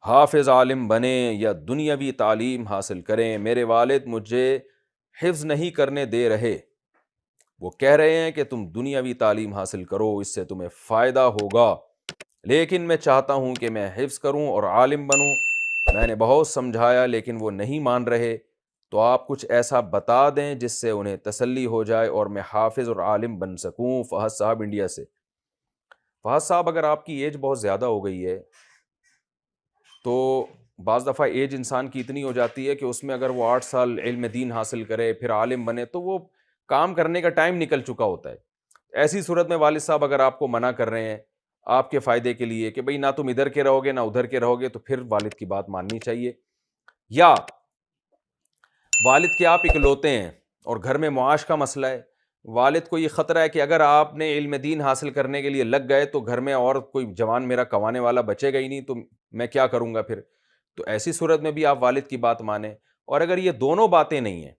حافظ عالم بنیں یا دنیاوی تعلیم حاصل کریں، میرے والد مجھے حفظ نہیں کرنے دے رہے، وہ کہہ رہے ہیں کہ تم دنیاوی تعلیم حاصل کرو، اس سے تمہیں فائدہ ہوگا، لیکن میں چاہتا ہوں کہ میں حفظ کروں اور عالم بنوں۔ میں نے بہت سمجھایا لیکن وہ نہیں مان رہے، تو آپ کچھ ایسا بتا دیں جس سے انہیں تسلی ہو جائے اور میں حافظ اور عالم بن سکوں۔ فہد صاحب انڈیا سے۔ فہد صاحب، اگر آپ کی ایج بہت زیادہ ہو گئی ہے تو بعض دفعہ ایج انسان کی اتنی ہو جاتی ہے کہ اس میں اگر وہ 8 سال علم دین حاصل کرے پھر عالم بنے تو وہ کام کرنے کا ٹائم نکل چکا ہوتا ہے۔ ایسی صورت میں والد صاحب اگر آپ کو منع کر رہے ہیں آپ کے فائدے کے لیے کہ بھئی نہ تم ادھر کے رہو گے نہ ادھر کے رہو گے، تو پھر والد کی بات ماننی چاہیے۔ یا والد کے آپ اکلوتے ہیں اور گھر میں معاش کا مسئلہ ہے، والد کو یہ خطرہ ہے کہ اگر آپ نے علم دین حاصل کرنے کے لیے لگ گئے تو گھر میں اور کوئی جوان میرا کمانے والا بچے گا ہی نہیں، تو میں کیا کروں گا پھر۔ تو ایسی صورت میں بھی آپ والد کی بات مانیں۔ اور اگر یہ دونوں باتیں نہیں ہیں،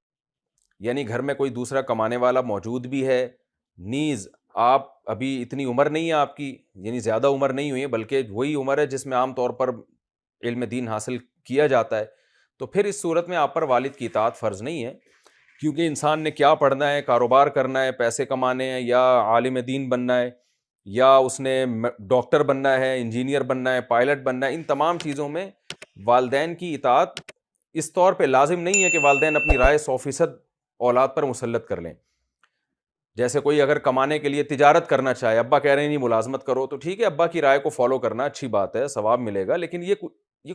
یعنی گھر میں کوئی دوسرا کمانے والا موجود بھی ہے، نیز آپ ابھی اتنی عمر نہیں ہے آپ کی، یعنی زیادہ عمر نہیں ہوئی ہے بلکہ وہی عمر ہے جس میں عام طور پر علم دین حاصل کیا جاتا ہے، تو پھر اس صورت میں آپ پر والد کی اطاعت فرض نہیں ہے، کیونکہ انسان نے کیا پڑھنا ہے، کاروبار کرنا ہے، پیسے کمانے ہیں، یا عالم دین بننا ہے، یا اس نے ڈاکٹر بننا ہے، انجینئر بننا ہے، پائلٹ بننا ہے، ان تمام چیزوں میں والدین کی اطاعت اس طور پہ لازم نہیں ہے کہ والدین اپنی رائے 100% اولاد پر مسلط کر لیں۔ جیسے کوئی اگر کمانے کے لیے تجارت کرنا چاہے، ابا کہہ رہے ہیں نہیں ملازمت کرو، تو ٹھیک ہے، ابا کی رائے کو فالو کرنا اچھی بات ہے، ثواب ملے گا، لیکن یہ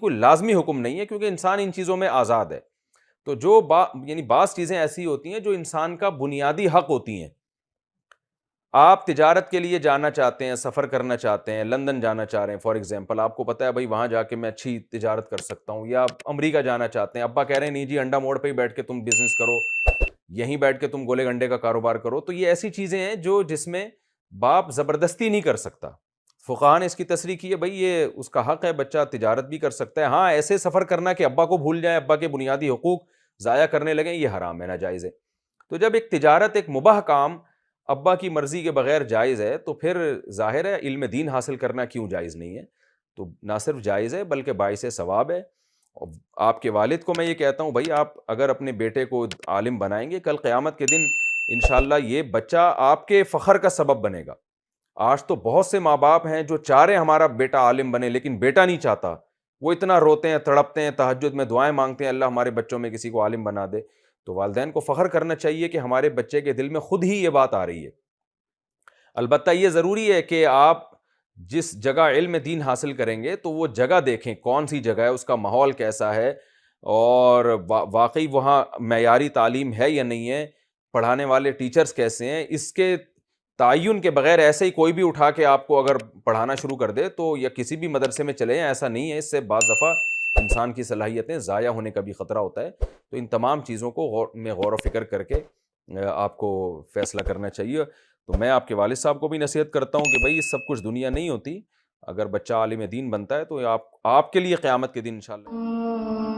کوئی لازمی حکم نہیں ہے، کیونکہ انسان ان چیزوں میں آزاد ہے۔ تو یعنی بعض چیزیں ایسی ہوتی ہیں جو انسان کا بنیادی حق ہوتی ہیں۔ آپ تجارت کے لیے جانا چاہتے ہیں، سفر کرنا چاہتے ہیں، لندن جانا چاہ رہے ہیں فار ایگزامپل، آپ کو پتہ ہے بھائی وہاں جا کے میں اچھی تجارت کر سکتا ہوں، یا امریکہ جانا چاہتے ہیں، ابا کہہ رہے ہیں نہیں جی انڈا موڑ پہ ہی بیٹھ کے تم بزنس کرو، یہیں بیٹھ کے تم گولے گنڈے کا کاروبار کرو۔ تو یہ ایسی چیزیں ہیں جس میں باپ زبردستی نہیں کر سکتا۔ فقہاء نے اس کی تصریح کی ہے بھائی یہ اس کا حق ہے، بچہ تجارت بھی کر سکتا ہے، ہاں ایسے سفر کرنا کہ ابا کو بھول جائیں، ابا کے بنیادی حقوق ضائع کرنے لگیں، یہ حرام ہے، ناجائز ہے۔ تو جب ایک تجارت، ایک مباح کام ابا کی مرضی کے بغیر جائز ہے، تو پھر ظاہر ہے علم دین حاصل کرنا کیوں جائز نہیں ہے؟ تو نہ صرف جائز ہے بلکہ باعث ثواب ہے۔ آپ کے والد کو میں یہ کہتا ہوں بھائی آپ اگر اپنے بیٹے کو عالم بنائیں گے، کل قیامت کے دن انشاءاللہ یہ بچہ آپ کے فخر کا سبب بنے گا۔ آج تو بہت سے ماں باپ ہیں جو چاہ رہے ہیں ہمارا بیٹا عالم بنے، لیکن بیٹا نہیں چاہتا، وہ اتنا روتے ہیں، تڑپتے ہیں، تہجد میں دعائیں مانگتے ہیں اللہ ہمارے بچوں میں کسی کو عالم بنا دے۔ تو والدین کو فخر کرنا چاہیے کہ ہمارے بچے کے دل میں خود ہی یہ بات آ رہی ہے۔ البتہ یہ ضروری ہے کہ آپ جس جگہ علم دین حاصل کریں گے تو وہ جگہ دیکھیں کون سی جگہ ہے، اس کا ماحول کیسا ہے، اور واقعی وہاں معیاری تعلیم ہے یا نہیں ہے، پڑھانے والے ٹیچرز کیسے ہیں۔ اس کے تعین کے بغیر ایسے ہی کوئی بھی اٹھا کے آپ کو اگر پڑھانا شروع کر دے تو، یا کسی بھی مدرسے میں چلے جائیں، ایسا نہیں ہے، اس سے بعض دفعہ انسان کی صلاحیتیں ضائع ہونے کا بھی خطرہ ہوتا ہے۔ تو ان تمام چیزوں کو غور و فکر کر کے آپ کو فیصلہ کرنا چاہیے۔ تو میں آپ کے والد صاحب کو بھی نصیحت کرتا ہوں کہ بھائی یہ سب کچھ دنیا نہیں ہوتی، اگر بچہ عالم دین بنتا ہے تو آپ کے لیے قیامت کے دن انشاءاللہ